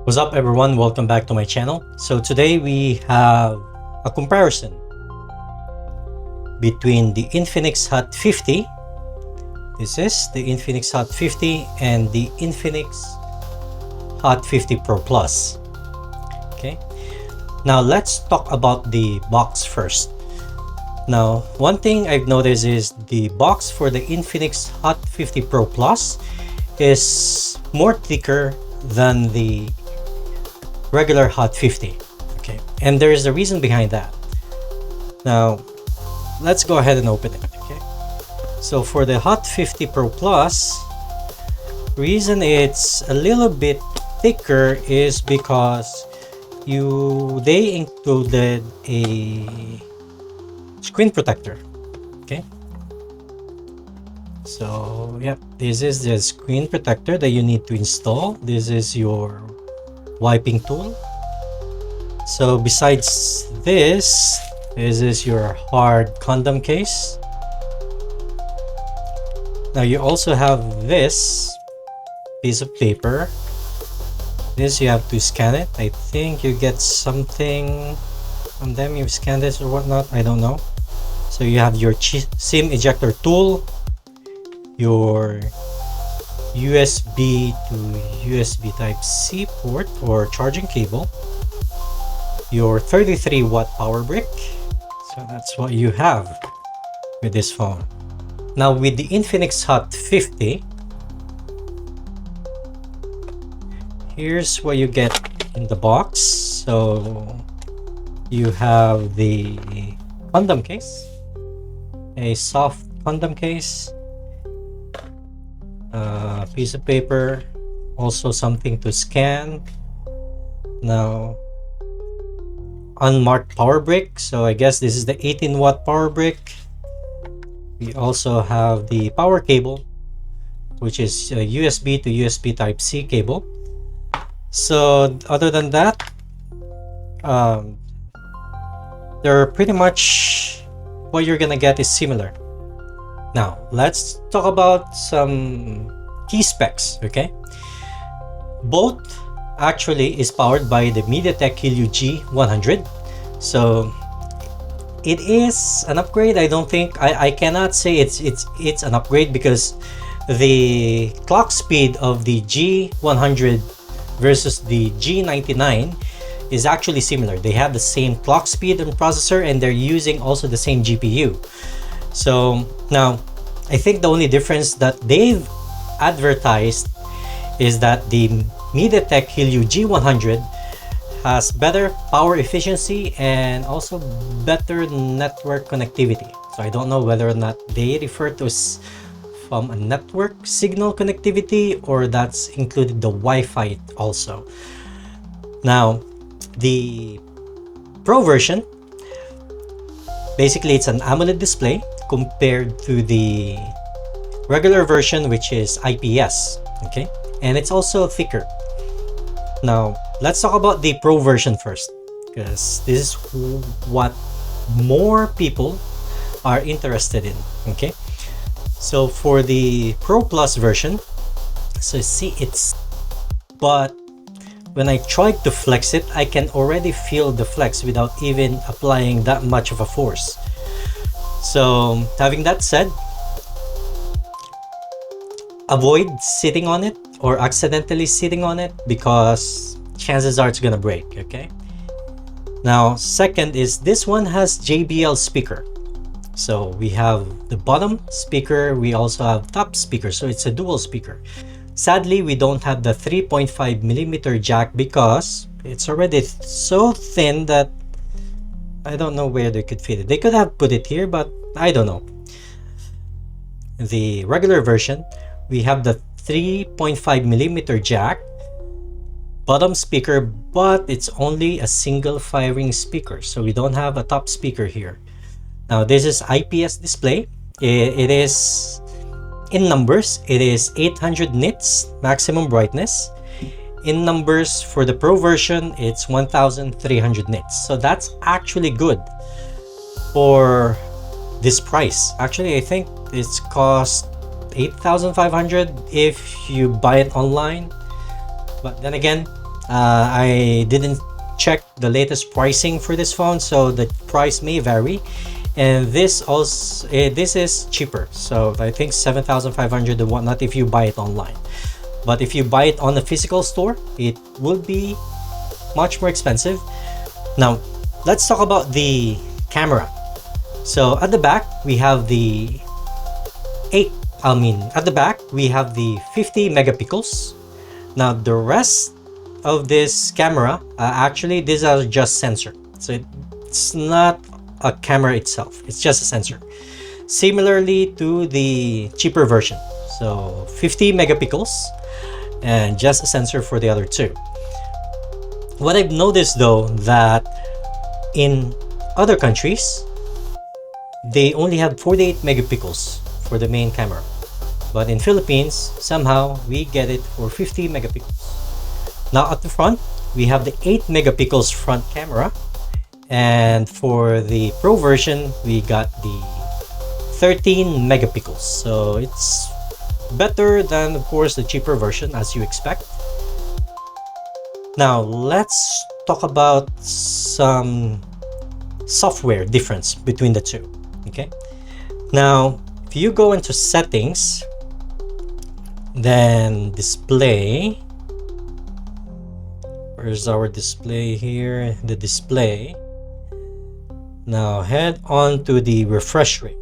What's up everyone, welcome back to my channel. So today we have a comparison between the Infinix Hot 50, this is the Infinix Hot 50, and the Infinix Hot 50 Pro Plus. Okay, now let's talk about the box first. Now one thing I've noticed is the box for the Infinix Hot 50 Pro Plus is more thicker than the regular Hot 50. Okay, and there is a reason behind that. Now let's go ahead and open it. Okay, so for the Hot 50 Pro Plus, reason it's a little bit thicker is because they included a screen protector. Okay, so yeah, this is the screen protector that you need to install. This is your wiping tool. So besides this is your hard condom case. Now you also have this piece of paper. This you have to scan it. I think you get something from them. You scan this or whatnot, I don't know. So you have your SIM ejector tool, your USB to USB Type-C port or charging cable, your 33 watt power brick. So that's what you have with this phone. Now with the Infinix Hot 50, here's what you get in the box. So you have the condom case, a soft condom case, a piece of paper, also something to scan. Now unmarked power brick, so I guess this is the 18 watt power brick. We also have the power cable, which is a USB to USB Type-C cable. So other than that, they're pretty much what you're gonna get is similar. Now let's talk about some key specs. Okay, both actually is powered by the MediaTek Helio G100, so it is an upgrade. I don't think I cannot say it's an upgrade because the clock speed of the G100 versus the G99 is actually similar. They have the same clock speed and processor, and they're using also the same GPU. So now I think the only difference that they've advertised is that the MediaTek Helio G100 has better power efficiency and also better network connectivity. So I don't know whether or not they refer to from a network signal connectivity or that's included the Wi-Fi also. Now the Pro version, basically it's an AMOLED display compared to the regular version, which is IPS. Okay, and it's also thicker. Now let's talk about the Pro version first, because this is what more people are interested in. Okay, so for the Pro Plus version, so see but when I tried to flex it, I can already feel the flex without even applying that much of a force. So having that said, avoid sitting on it or accidentally sitting on it because chances are it's gonna break. Okay, now second is this one has JBL speaker. So we have the bottom speaker, we also have top speaker, so it's a dual speaker. Sadly, we don't have the 3.5mm jack because it's already so thin that I don't know where they could fit it. They could have put it here, but I don't know. The regular version, we have the 3.5mm jack, bottom speaker, but it's only a single firing speaker, so we don't have a top speaker here. Now this is IPS display. It is in numbers, it is 800 nits maximum brightness. In numbers for the Pro version, it's 1300 nits. So that's actually good for this price. Actually, I think it's cost 8,500 if you buy it online. But then again, I didn't check the latest pricing for this phone, so the price may vary. And this also this is cheaper, so I think 7,500 and whatnot if you buy it online. But if you buy it on a physical store, it will be much more expensive. Now, let's talk about the camera. So at the back, we have the at the back, we have the 50 megapixels. Now, the rest of this camera, actually, these are just sensor. So it's not a camera itself. It's just a sensor. Similarly to the cheaper version. So 50 megapixels and just a sensor for the other two. What I've noticed though, that in other countries, they only have 48 megapixels for the main camera. But in Philippines, somehow we get it for 50 megapixels. Now at the front, we have the 8 megapixels front camera. And for the Pro version, we got the 13 megapixels. So it's better than, of course, the cheaper version, as you expect. Now let's talk about some software difference between the two. Okay. Now, if you go into settings, then display. Where's our display here? The display. Now head on to the refresh rate.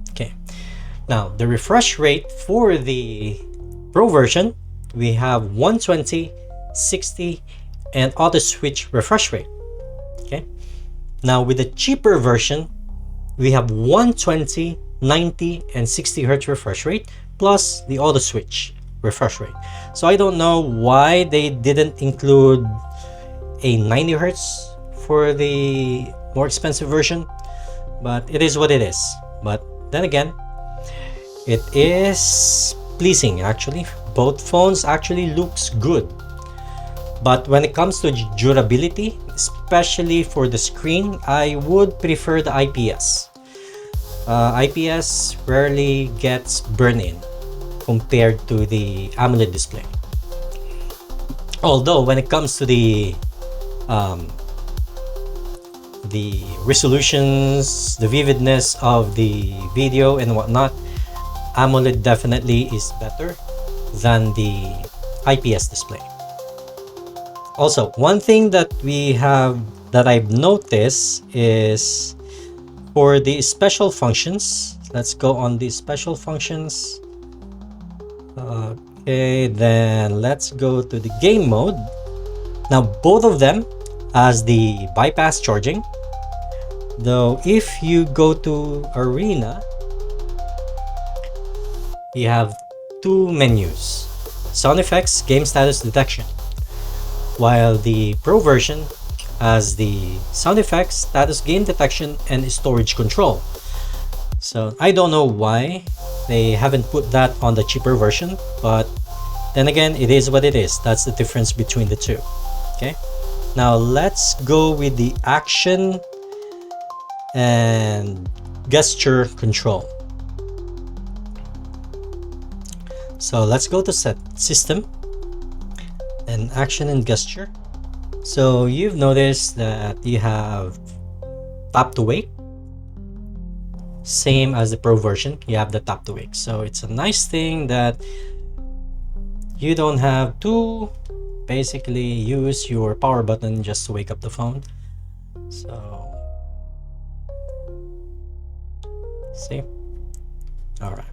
Okay. Now the refresh rate for the Pro version, we have 120, 60, and auto switch refresh rate. Okay. Now with the cheaper version, we have 120, 90, and 60 hertz refresh rate plus the auto switch refresh rate. So I don't know why they didn't include a 90 hertz for the more expensive version, but it is what it is. But then again, it is pleasing. Actually, both phones actually looks good. But when it comes to durability, especially for the screen, I would prefer the IPS. IPS rarely gets burn-in compared to the AMOLED display. Although when it comes to the resolutions, the vividness of the video and whatnot, AMOLED definitely is better than the IPS display. Also, one thing that I've noticed is for the special functions. Let's go on the special functions. Okay, then let's go to the game mode. Now both of them has the bypass charging, though if you go to Arena, you have two menus: sound effects, game status detection, while the Pro version has the sound effects, status, game detection, and storage control. So I don't know why they haven't put that on the cheaper version, but then again, it is what it is. That's the difference between the two. Okay, now let's go with the action and gesture control. So let's go to set system and action and gesture. So you've noticed that you have tap to wake, same as the Pro version. You have the tap to wake, so it's a nice thing that you don't have to basically use your power button just to wake up the phone. So see, all right.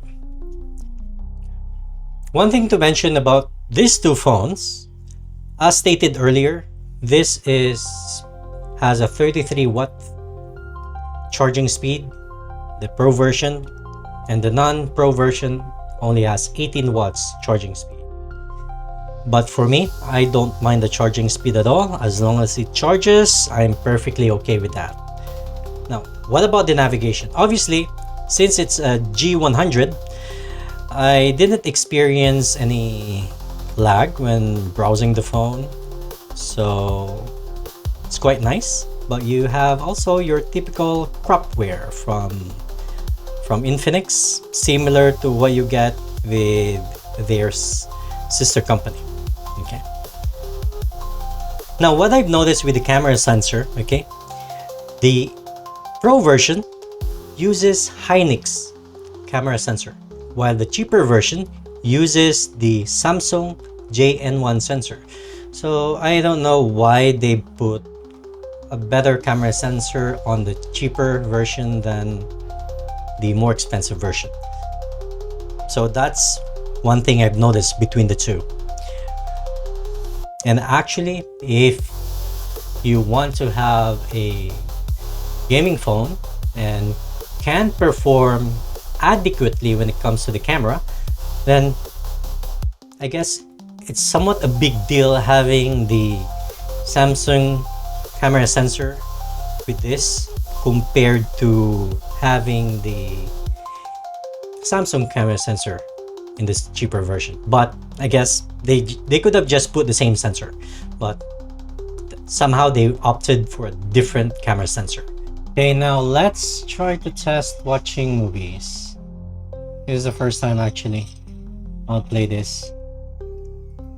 One thing to mention about these two phones, as stated earlier, this has a 33 watt charging speed, the Pro version, and the non-Pro version only has 18 watts charging speed. But for me, I don't mind the charging speed at all. As long as it charges, I'm perfectly okay with that. Now, what about the navigation? Obviously, since it's a G100, I didn't experience any lag when browsing the phone, so it's quite nice. But you have also your typical cropware from Infinix, similar to what you get with their sister company. Okay. Now, what I've noticed with the camera sensor, okay, the Pro version uses Hynix camera sensor, while the cheaper version uses the Samsung JN1 sensor. So I don't know why they put a better camera sensor on the cheaper version than the more expensive version. So that's one thing I've noticed between the two. And actually, if you want to have a gaming phone and can perform adequately when it comes to the camera, then I guess it's somewhat a big deal having the Samsung camera sensor with this compared to having the Samsung camera sensor in this cheaper version. But I guess they could have just put the same sensor, but somehow they opted for a different camera sensor. Okay, now let's try to test watching movies. This is the first time actually I'll play this.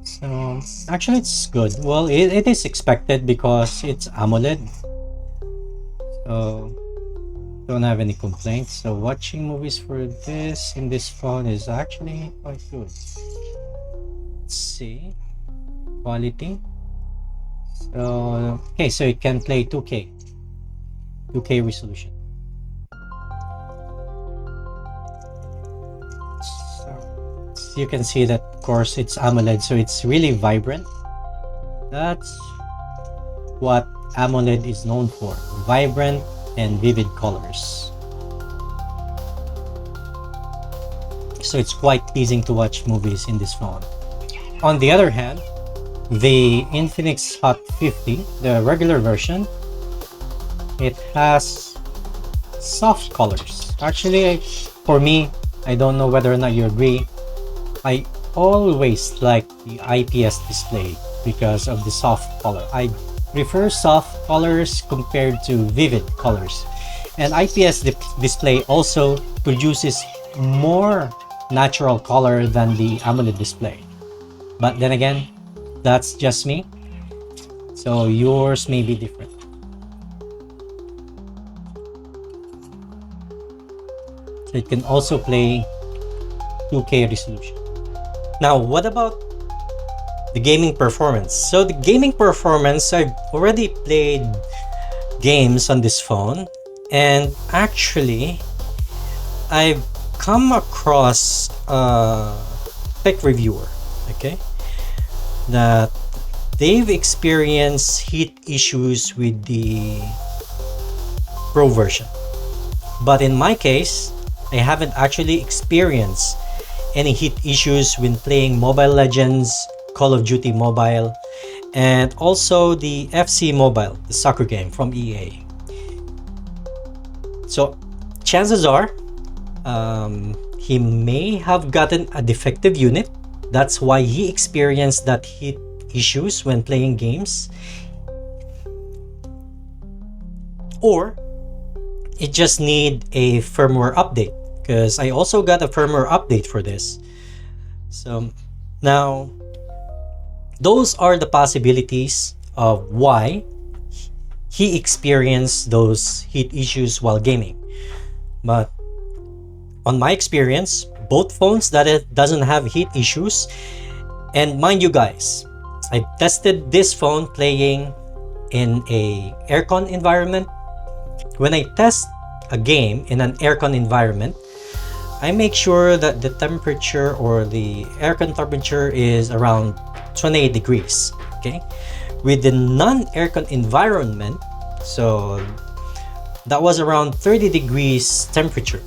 So actually it's good. Well, it is expected because it's AMOLED. So don't have any complaints. So watching movies for this in this phone is actually quite good. Let's see. Quality. So okay, so it can play 2K resolution. So you can see that, of course, it's AMOLED, so it's really vibrant. That's what AMOLED is known for: vibrant and vivid colors. So it's quite pleasing to watch movies in this phone. On the other hand, the Infinix Hot 50, the regular version, it has soft colors. Actually, for me, I don't know whether or not you agree, I always like the IPS display because of the soft color. I prefer soft colors compared to vivid colors. And IPS display also produces more natural color than the AMOLED display. But then again, that's just me. So yours may be different. So it can also play 2K resolution. Now, what about the gaming performance? So the gaming performance, I've already played games on this phone, and actually I've come across a tech reviewer, okay, that they've experienced heat issues with the Pro version. But in my case, I haven't actually experienced any heat issues when playing Mobile Legends, Call of Duty Mobile, and also the FC Mobile, the soccer game from EA. So chances are he may have gotten a defective unit. That's why he experienced that heat issues when playing games. Or it just need a firmware update, because I also got a firmware update for this. So now those are the possibilities of why he experienced those heat issues while gaming. But on my experience, both phones that it doesn't have heat issues. And mind you guys, I tested this phone playing in a aircon environment. When I test a game in an aircon environment, I make sure that the temperature or the aircon temperature is around 28 degrees. Okay, with the non-aircon environment, so that was around 30 degrees temperature,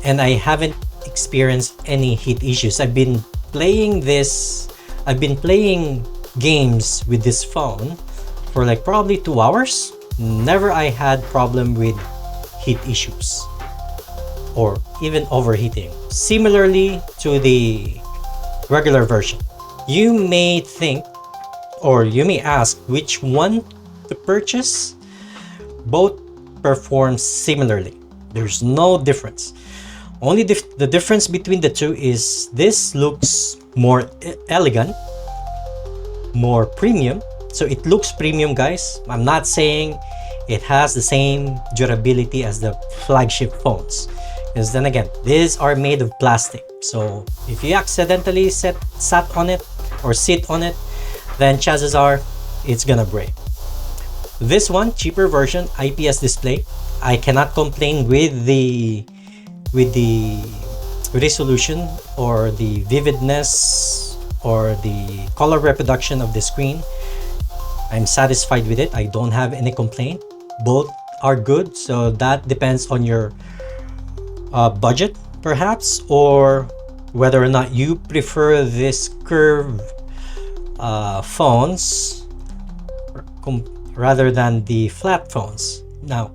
and I haven't experienced any heat issues. I've been playing games with this phone for like probably 2 hours. Never I had problem with heat issues or even overheating. Similarly to the regular version. You may think, or you may ask, which one to purchase? Both perform similarly. There's no difference. Only the difference between the two is this looks more elegant, more premium, So it looks premium, guys. I'm not saying it has the same durability as the flagship phones, because then again, these are made of plastic. So if you accidentally sat on it or sit on it, then chances are it's gonna break. This one, cheaper version, IPS display. I cannot complain with the resolution or the vividness or the color reproduction of the screen. I'm satisfied with it. I don't have any complaint. Both are good, so that depends on your budget perhaps, or whether or not you prefer this curve phones rather than the flat phones. Now,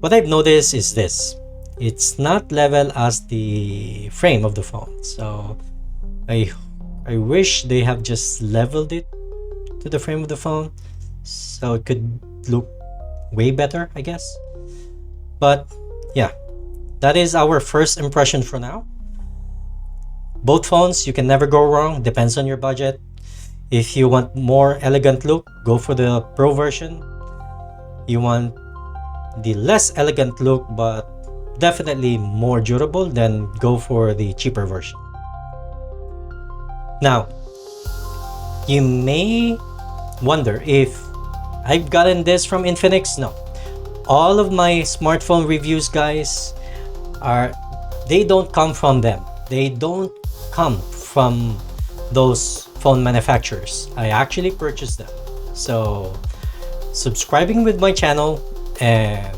what I've noticed is this: it's not level as the frame of the phone. So I wish they have just leveled it to the frame of the phone so it could look way better, I guess. But yeah, that is our first impression for now. Both phones, you can never go wrong, depends on your budget. If you want more elegant look, go for the Pro version. You want the less elegant look but definitely more durable, then go for the cheaper version. Now, you may wonder if I've gotten this from Infinix. No. All of my smartphone reviews, guys, they don't come from them. They don't come from those phone manufacturers. I actually purchased them. So subscribing with my channel and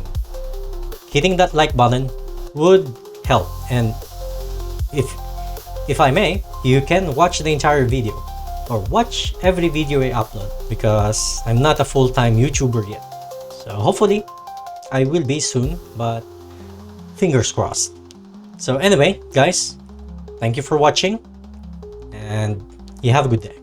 hitting that like button would help. And if I may, you can watch the entire video or watch every video I upload, because I'm not a full-time YouTuber yet. So hopefully I will be soon, but fingers crossed. So anyway, guys, thank you for watching and you have a good day.